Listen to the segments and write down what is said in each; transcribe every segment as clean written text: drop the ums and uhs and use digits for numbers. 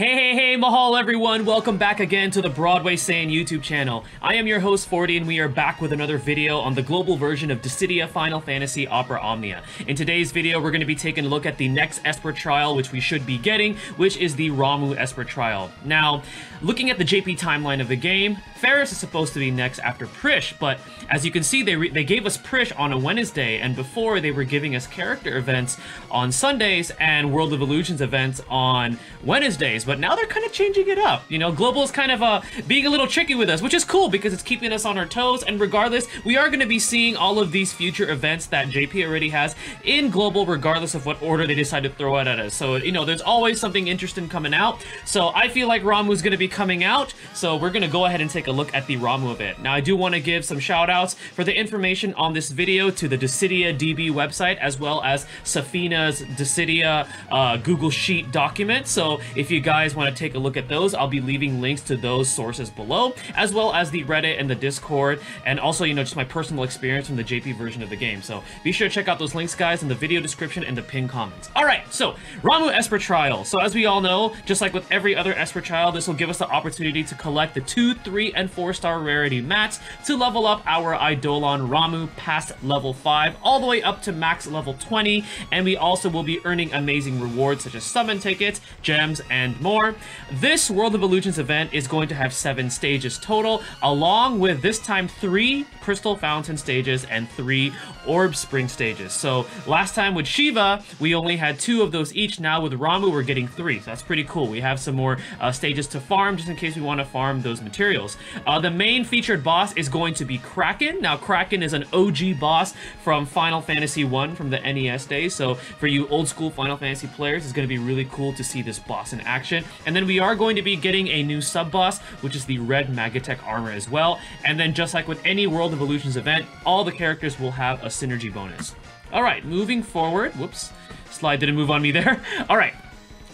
Hey, mahal everyone! Welcome back again to the Broadway Saiyan YouTube channel. I am your host 40 and we are back with another video on the global version of Dissidia Final Fantasy Opera Omnia. In today's video, we're going to be taking a look at the next Esper Trial, which we should be getting, which is the RAMUH Esper Trial. Now, looking at the JP timeline of the game, Ferris is supposed to be next after Prish, but as you can see, they gave us Prish on a Wednesday, and before they were giving us character events on Sundays and World of Illusions events on Wednesdays, but now they're kind of changing it up. You know, Global's kind of being a little tricky with us, which is cool because it's keeping us on our toes, and regardless, we are going to be seeing all of these future events that JP already has in Global, regardless of what order they decide to throw it at us. So, you know, there's always something interesting coming out, so I feel like RAMUH's going to be coming out, so we're going to go ahead and take a look at the RAMUH event. Now, I do want to give some shout-outs for the information on this video to the Dissidia DB website, as well as Safina's Dissidia Google Sheet document. So if you guys want to take a look at those, I'll be leaving links to those sources below, as well as the Reddit and the Discord, and also, you know, just my personal experience from the JP version of the game. So be sure to check out those links, guys, in the video description and the pinned comments. Alright, so RAMUH Esper Trial. So as we all know, just like with every other Esper Trial, this will give us the opportunity to collect the 2, 3, and 4-star rarity mats to level up our Eidolon RAMUH past level 5 all the way up to max level 20, and we also will be earning amazing rewards such as summon tickets, gems, and more. This World of Illusions event is going to have 7 stages total, along with this time 3 Crystal Fountain stages and 3 Orb Spring stages. So last time with Shiva, we only had 2 of those each. Now with RAMUH, we're getting 3, so that's pretty cool. We have some more stages to farm, just in case we want to farm those materials. The main featured boss is going to be Kraken. Now, Kraken is an OG boss from Final Fantasy 1 from the NES days, so for you old school Final Fantasy players, it's going to be really cool to see this boss in action. And then we are going to be getting a new sub-boss, which is the Red Magatech armor as well. And then just like with any World of Illusions event, all the characters will have a synergy bonus. Alright, moving forward. Whoops, slide didn't move on me there. Alright.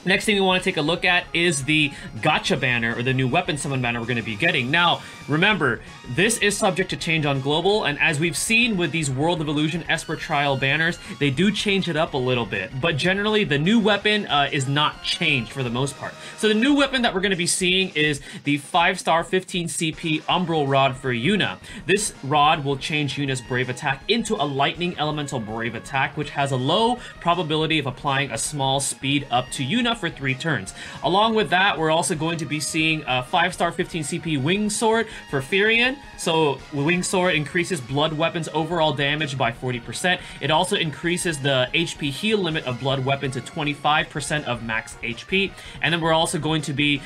Next thing we want to take a look at is the Gacha banner, or the new weapon summon banner we're going to be getting. Now, remember, this is subject to change on Global, and as we've seen with these World of Illusion Esper Trial banners, they do change it up a little bit, but generally the new weapon is not changed for the most part. So the new weapon that we're going to be seeing is the 5-star 15 CP Umbral Rod for Yuna. This rod will change Yuna's Brave Attack into a Lightning Elemental Brave Attack, which has a low probability of applying a small speed up to Yuna for 3 turns. Along with that, we're also going to be seeing a 5-star 15 CP Wing Sword for Firion. So Wing Sword increases blood weapons overall damage by 40%. It also increases the HP heal limit of blood weapon to 25% of max HP. And then we're also going to be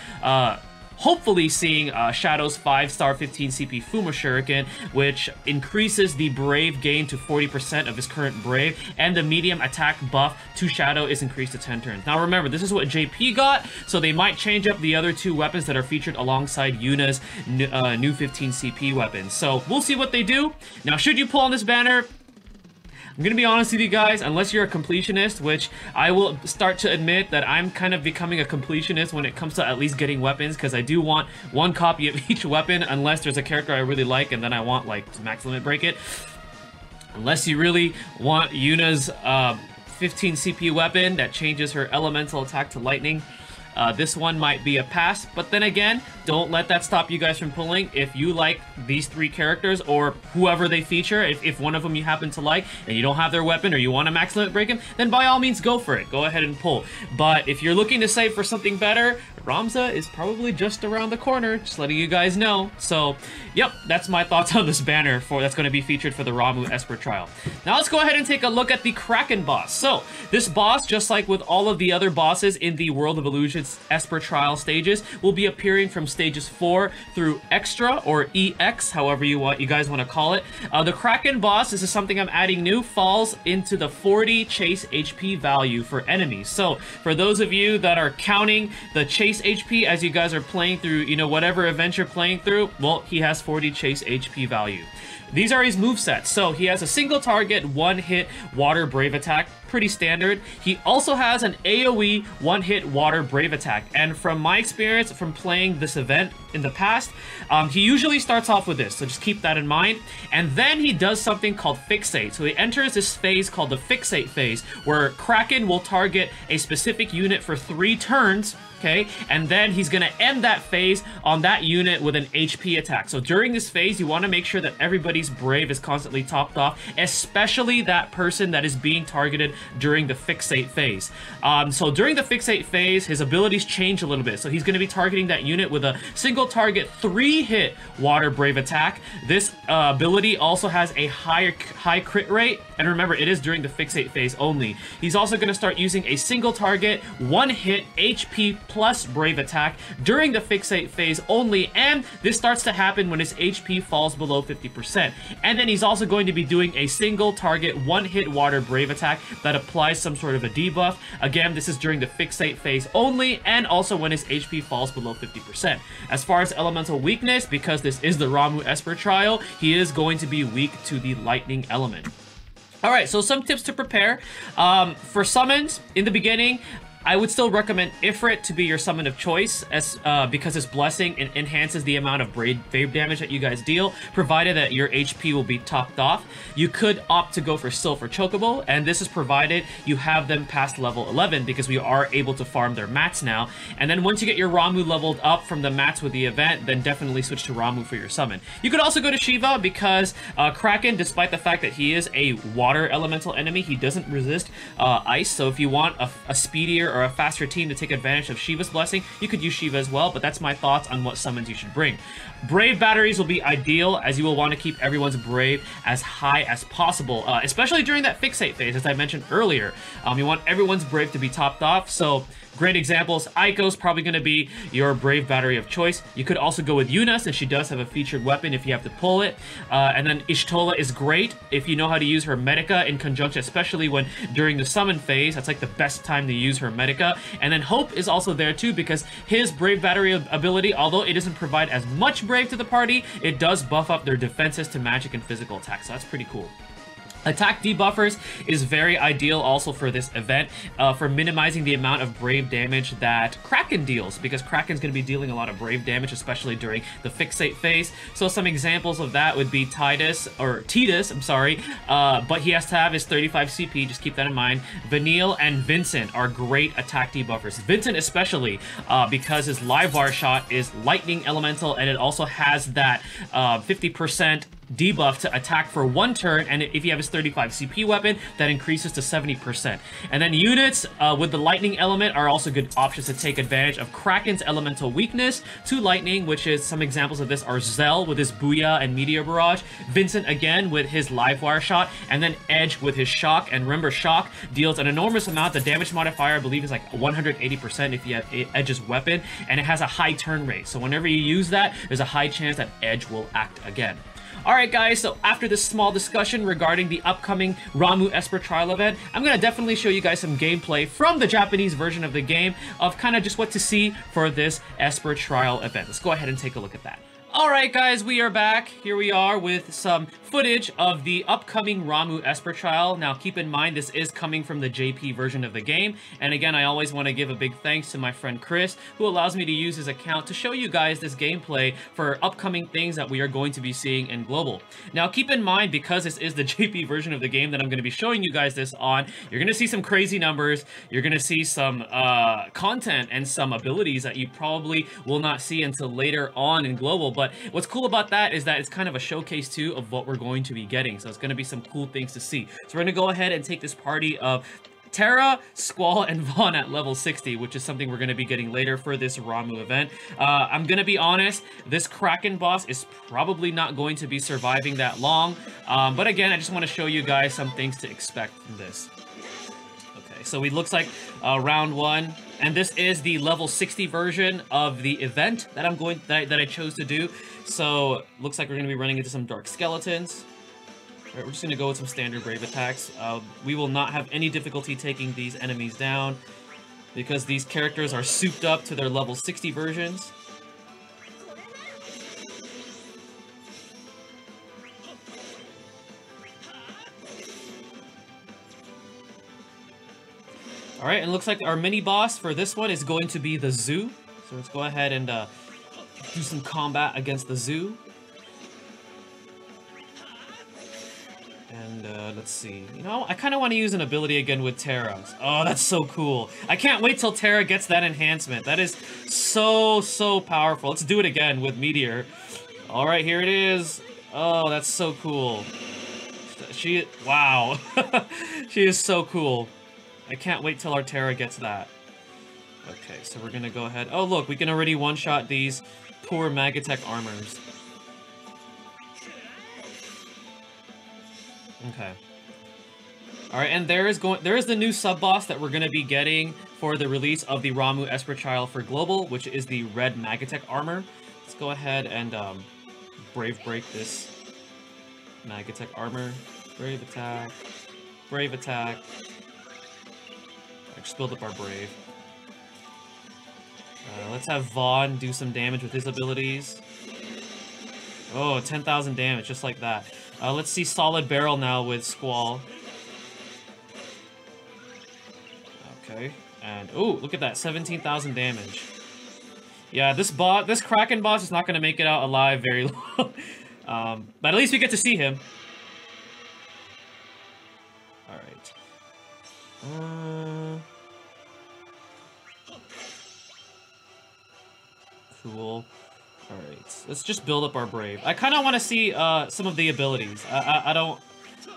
hopefully seeing Shadow's 5-star 15 CP Fuma Shuriken, which increases the Brave gain to 40% of his current Brave, and the medium attack buff to Shadow is increased to 10 turns. Now remember, this is what JP got, so they might change up the other 2 weapons that are featured alongside Yuna's new 15 CP weapons. So we'll see what they do. Now, should you pull on this banner, I'm gonna be honest with you guys, unless you're a completionist, which I will start to admit that I'm kind of becoming a completionist when it comes to at least getting weapons, because I do want 1 copy of each weapon, unless there's a character I really like and then I want, like, to max limit break it. Unless you really want Yuna's 15 CP weapon that changes her elemental attack to lightning. This one might be a pass, but then again, don't let that stop you guys from pulling. If you like these 3 characters, or whoever they feature, if one of them you happen to like, and you don't have their weapon, or you want to max limit break him, then by all means go for it. Go ahead and pull. But if you're looking to save for something better, Ramza is probably just around the corner, just letting you guys know. So, yep, that's my thoughts on this banner that's going to be featured for the RAMUH Esper Trial. Now let's go ahead and take a look at the Kraken boss. So, this boss, just like with all of the other bosses in the World of Illusions Esper Trial stages, will be appearing from stages 4 through Extra, or EX, however you guys want to call it. The Kraken boss, this is something I'm adding new, falls into the 40 chase HP value for enemies. So, for those of you that are counting the chase HP as you guys are playing through, you know, whatever event you're playing through, well, he has 40 chase HP value. These are his movesets. So he has a single target, 1-hit water brave attack, pretty standard. He also has an AoE 1-hit water brave attack. And from my experience from playing this event, in the past. He usually starts off with this, so just keep that in mind. And then he does something called Fixate. So he enters this phase called the Fixate phase, where Kraken will target a specific unit for 3 turns, okay? And then he's gonna end that phase on that unit with an HP attack. So during this phase, you wanna make sure that everybody's Brave is constantly topped off, especially that person that is being targeted during the Fixate phase. So during the Fixate phase, his abilities change a little bit. So he's gonna be targeting that unit with a single target 3-hit Water Brave attack. This ability also has a high crit rate, and remember, it is during the Fixate phase only. He's also gonna start using a single target 1-hit HP plus Brave attack during the Fixate phase only, and this starts to happen when his HP falls below 50%. And then he's also going to be doing a single target 1-hit Water Brave attack that applies some sort of a debuff. Again, this is during the Fixate phase only, and also when his HP falls below 50%. As far as elemental weakness, because this is the Ramuh Esper Trial, he is going to be weak to the lightning element. Alright, so some tips to prepare. For summons, in the beginning, I would still recommend Ifrit to be your summon of choice, as because his blessing enhances the amount of brave damage that you guys deal, provided that your HP will be topped off. You could opt to go for Sylph or Chocobo, and this is provided you have them past level 11, because we are able to farm their mats now. And then once you get your Ramuh leveled up from the mats with the event, then definitely switch to Ramuh for your summon. You could also go to Shiva, because Kraken, despite the fact that he is a water elemental enemy, he doesn't resist ice. So if you want a speedier or a faster team to take advantage of Shiva's blessing, you could use Shiva as well, but that's my thoughts on what summons you should bring. Brave batteries will be ideal, as you will want to keep everyone's Brave as high as possible, especially during that Fixate phase, as I mentioned earlier. You want everyone's Brave to be topped off, so great examples. Aiko's probably going to be your Brave battery of choice. You could also go with Yuna, since she does have a featured weapon if you have to pull it. And then Ishtola is great if you know how to use her Medica in conjunction, especially when during the summon phase. That's like the best time to use her Medica. And then Hope is also there too, because his Brave battery ability, although it doesn't provide as much Brave to the party, it does buff up their defenses to magic and physical attacks. So that's pretty cool. Attack debuffers is very ideal also for this event, for minimizing the amount of Brave damage that Kraken deals, because Kraken's going to be dealing a lot of Brave damage, especially during the Fixate phase. So some examples of that would be Titus, but he has to have his 35 CP, just keep that in mind. Vanille and Vincent are great attack debuffers. Vincent especially, because his live wire shot is lightning elemental, and it also has that 50% debuff to attack for 1 turn, and if you have his 35 CP weapon, that increases to 70%. And then units with the lightning element are also good options to take advantage of Kraken's elemental weakness to lightning, which is some examples of this are Zell with his Booyah and Meteor Barrage, Vincent again with his live wire shot, and then Edge with his Shock. And remember, Shock deals an enormous amount. The damage modifier, I believe, is like 180% if you have Edge's weapon, and it has a high turn rate. So whenever you use that, there's a high chance that Edge will act again. Alright guys, so after this small discussion regarding the upcoming Ramuh Esper Trial event, I'm going to definitely show you guys some gameplay from the Japanese version of the game of kind of just what to see for this Esper Trial event. Let's go ahead and take a look at that. Alright guys, we are back. Here we are with some footage of the upcoming Ramuh Esper Trial. Now keep in mind, this is coming from the JP version of the game. And again, I always want to give a big thanks to my friend Chris, who allows me to use his account to show you guys this gameplay for upcoming things that we are going to be seeing in Global. Now keep in mind, because this is the JP version of the game that I'm going to be showing you guys this on, you're going to see some crazy numbers, you're going to see some content and some abilities that you probably will not see until later on in Global. But what's cool about that is that it's kind of a showcase too of what we're going to be getting. So it's going to be some cool things to see. So we're going to go ahead and take this party of Terra, Squall, and Vaughn at level 60, which is something we're going to be getting later for this Ramuh event. I'm going to be honest, this Kraken boss is probably not going to be surviving that long. But again, I just want to show you guys some things to expect from this. Okay, so it looks like round 1. And this is the level 60 version of the event that I chose to do. So looks like we're going to be running into some dark skeletons. All right, we're just going to go with some standard Brave attacks. We will not have any difficulty taking these enemies down, because these characters are souped up to their level 60 versions. Alright, and it looks like our mini-boss for this one is going to be the Zoo. So let's go ahead and do some combat against the zoo. And let's see. You know, I kind of want to use an ability again with Terra. Oh, that's so cool. I can't wait till Terra gets that enhancement. That is so powerful. Let's do it again with Meteor. All right, here it is. Oh, that's so cool. Wow. She is so cool. I can't wait till our Terra gets that. Okay, so we're gonna go ahead. Oh, look, we can already one-shot these poor Magatech armors. Okay. Alright, and there is the new sub-boss that we're gonna be getting for the release of the RAMUH Esper Trial for Global, which is the red Magatech armor. Let's go ahead and Brave Break this Magatech armor. Brave attack. Brave attack. I just build up our Brave. Let's have Vaughn do some damage with his abilities. Oh, 10,000 damage, just like that. Let's see Solid Barrel now with Squall. Okay, and oh, look at that, 17,000 damage. Yeah, this Kraken boss is not going to make it out alive very long. But at least we get to see him. Alright. Cool. Alright, let's just build up our Brave. I kind of want to see some of the abilities. I don't...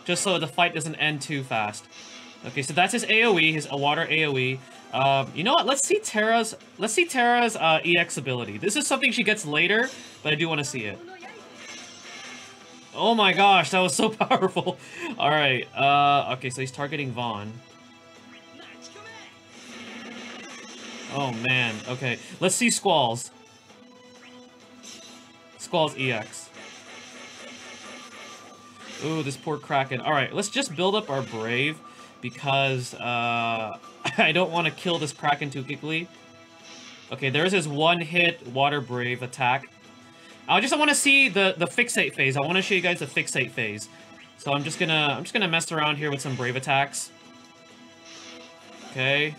Just so the fight doesn't end too fast. Okay, so that's his AoE, his water AoE. You know what? Let's see Terra's EX ability. This is something she gets later, but I do want to see it. Oh my gosh, that was so powerful. Alright, okay, so he's targeting Vaughn. Oh man, okay. Let's see Squall's. Squall's EX. Ooh, this poor Kraken. Alright, let's just build up our Brave, because, I don't want to kill this Kraken too quickly. Okay, there's his one-hit Water Brave attack. I just want to see the Fixate phase. I want to show you guys the Fixate phase. So I'm just gonna mess around here with some Brave attacks. Okay.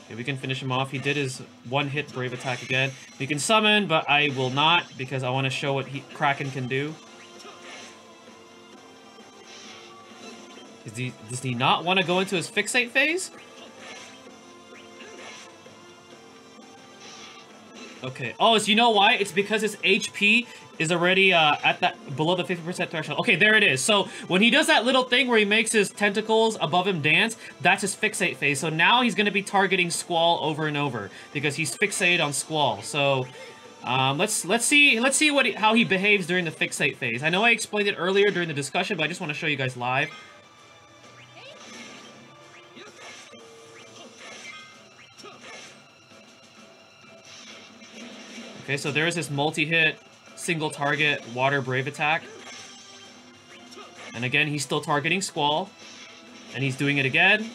Okay, we can finish him off. He did his one-hit Brave attack again. We can summon, but I will not, because I want to show what Kraken can do. Does he not want to go into his Fixate phase? Okay. Oh, so you know why? It's because his HP is already at that below the 50% threshold. Okay, there it is. So when he does that little thing where he makes his tentacles above him dance, that's his Fixate phase. So now he's going to be targeting Squall over and over because he's fixated on Squall. So let's see how he behaves during the Fixate phase. I know I explained it earlier during the discussion, but I just want to show you guys live. Okay, so there is this multi-hit, single target Water Brave attack. And again, he's still targeting Squall. And he's doing it again.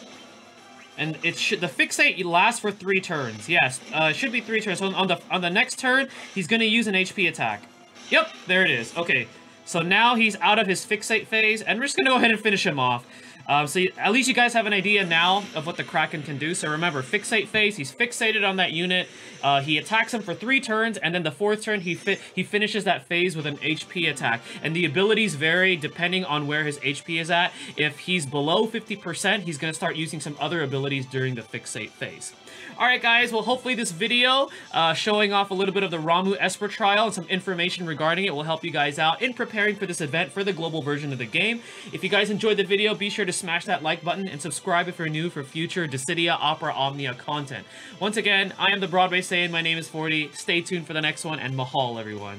And the Fixate lasts for 3 turns. Yes, it should be 3 turns. So on the next turn, he's going to use an HP attack. Yep, there it is. Okay, so now he's out of his Fixate phase, and we're just going to go ahead and finish him off. So at least you guys have an idea now of what the Kraken can do. So remember, Fixate phase, he's fixated on that unit. He attacks him for 3 turns, and then the 4th turn, he finishes that phase with an HP attack. And the abilities vary depending on where his HP is at. If he's below 50%, he's going to start using some other abilities during the Fixate phase. Alright guys, well hopefully this video showing off a little bit of the RAMUH Esper Trial and some information regarding it will help you guys out in preparing for this event for the global version of the game. If you guys enjoyed the video, be sure to smash that like button and subscribe if you're new for future Dissidia Opera Omnia content. Once again, I am the Broadway Saiyan, my name is 40, stay tuned for the next one, and mahal everyone.